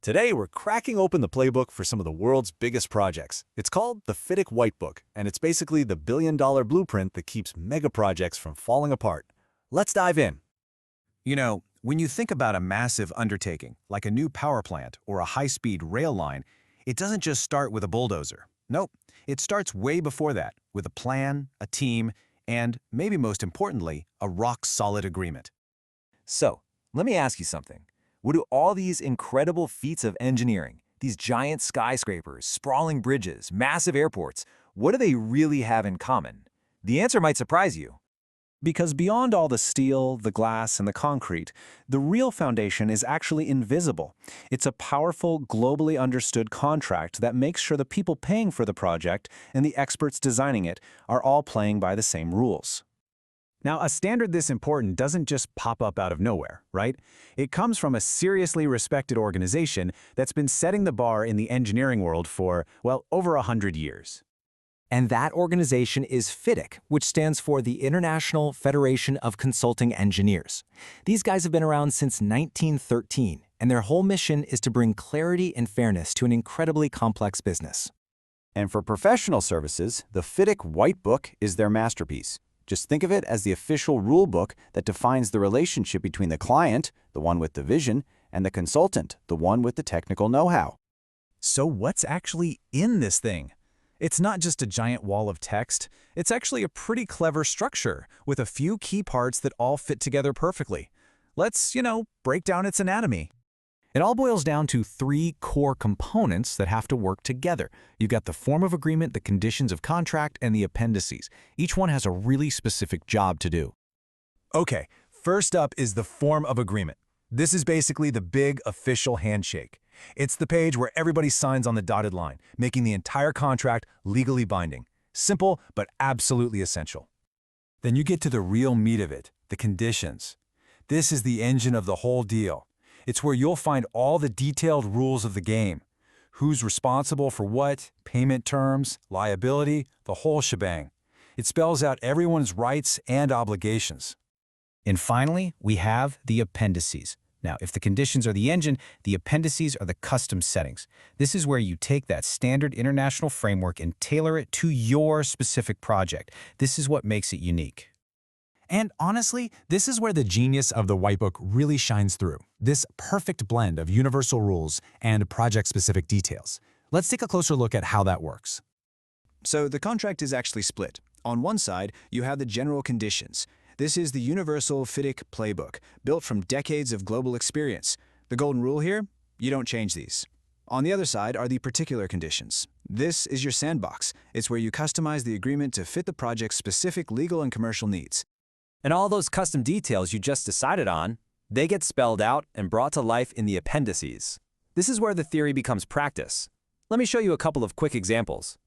Today, we're cracking open the playbook for some of the world's biggest projects. It's called the FIDIC White Book, and it's basically the billion-dollar blueprint that keeps mega projects from falling apart. Let's dive in. You know, when you think about a massive undertaking, like a new power plant or a high-speed rail line, it doesn't just start with a bulldozer. Nope, it starts way before that, with a plan, a team, and, maybe most importantly, a rock-solid agreement. So, let me ask you something. What do all these incredible feats of engineering, these giant skyscrapers, sprawling bridges, massive airports, what do they really have in common? The answer might surprise you. Because beyond all the steel, the glass, and the concrete, the real foundation is actually invisible. It's a powerful, globally understood contract that makes sure the people paying for the project and the experts designing it are all playing by the same rules. Now, a standard this important doesn't just pop up out of nowhere, right? It comes from a seriously respected organization that's been setting the bar in the engineering world for, well, over 100 years. And that organization is FIDIC, which stands for the International Federation of Consulting Engineers. These guys have been around since 1913, and their whole mission is to bring clarity and fairness to an incredibly complex business. And for professional services, the FIDIC White Book is their masterpiece. Just think of it as the official rule book that defines the relationship between the client, the one with the vision, and the consultant, the one with the technical know-how. So what's actually in this thing? It's not just a giant wall of text. It's actually a pretty clever structure with a few key parts that all fit together perfectly. Let's, break down its anatomy. It all boils down to three core components that have to work together. You've got the form of agreement, the conditions of contract, and the appendices. Each one has a really specific job to do. Okay, first up is the form of agreement. This is basically the big official handshake. It's the page where everybody signs on the dotted line, making the entire contract legally binding. Simple, but absolutely essential. Then you get to the real meat of it, the conditions. This is the engine of the whole deal. It's where you'll find all the detailed rules of the game. Who's responsible for what, payment terms, liability, the whole shebang. It spells out everyone's rights and obligations. And finally, we have the appendices. Now, if the conditions are the engine, the appendices are the custom settings. This is where you take that standard international framework and tailor it to your specific project. This is what makes it unique. And honestly, this is where the genius of the White Book really shines through. This perfect blend of universal rules and project-specific details. Let's take a closer look at how that works. So the contract is actually split. On one side, you have the general conditions. This is the universal FIDIC playbook, built from decades of global experience. The golden rule here? You don't change these. On the other side are the particular conditions. This is your sandbox. It's where you customize the agreement to fit the project's specific legal and commercial needs. And all those custom details you just decided on, they get spelled out and brought to life in the appendices. This is where the theory becomes practice. Let me show you a couple of quick examples.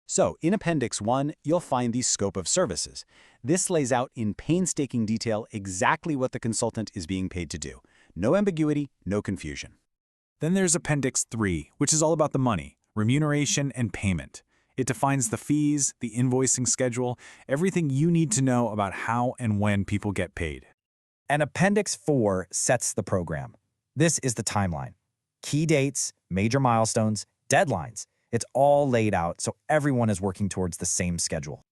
So, in Appendix 1, you'll find the scope of services. This lays out in painstaking detail exactly what the consultant is being paid to do. No ambiguity, no confusion. Then there's Appendix 3, which is all about the money, remuneration, and payment. It defines the fees, the invoicing schedule, everything you need to know about how and when people get paid. And Appendix 4 sets the program. This is the timeline. Key dates, major milestones, deadlines. It's all laid out so everyone is working towards the same schedule.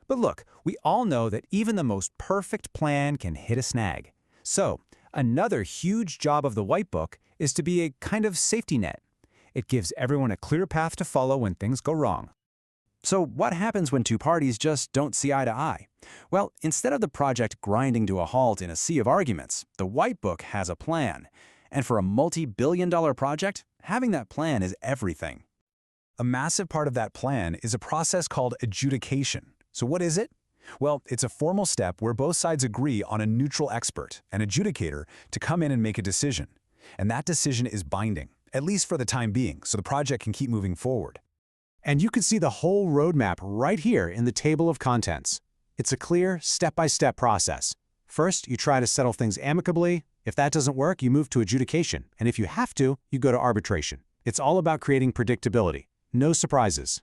But look, we all know that even the most perfect plan can hit a snag. So, another huge job of the White Book is to be a kind of safety net. It gives everyone a clear path to follow when things go wrong. So what happens when two parties just don't see eye to eye? Well, instead of the project grinding to a halt in a sea of arguments, the White Book has a plan. And for a multi-billion-dollar project, having that plan is everything. A massive part of that plan is a process called adjudication. So what is it? Well, it's a formal step where both sides agree on a neutral expert, an adjudicator, to come in and make a decision. And that decision is binding, at least for the time being, so the project can keep moving forward. And you can see the whole roadmap right here in the table of contents. It's a clear, step-by-step process. First, you try to settle things amicably. If that doesn't work, you move to adjudication. And if you have to, you go to arbitration. It's all about creating predictability. No surprises.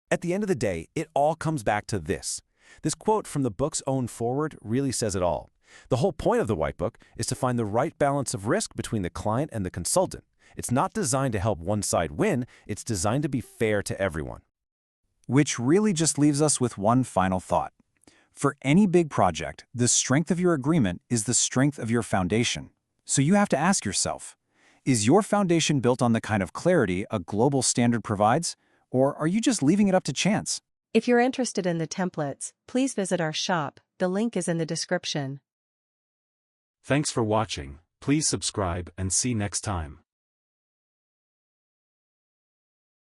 At the end of the day, it all comes back to this. This quote from the book's own foreword really says it all. The whole point of the White Book is to find the right balance of risk between the client and the consultant, It's not designed to help one side win, it's designed to be fair to everyone. Which really just leaves us with one final thought. For any big project, the strength of your agreement is the strength of your foundation. So you have to ask yourself, is your foundation built on the kind of clarity a global standard provides, or are you just leaving it up to chance? If you're interested in the templates, please visit our shop, the link is in the description. Thanks for watching, please subscribe and see next time.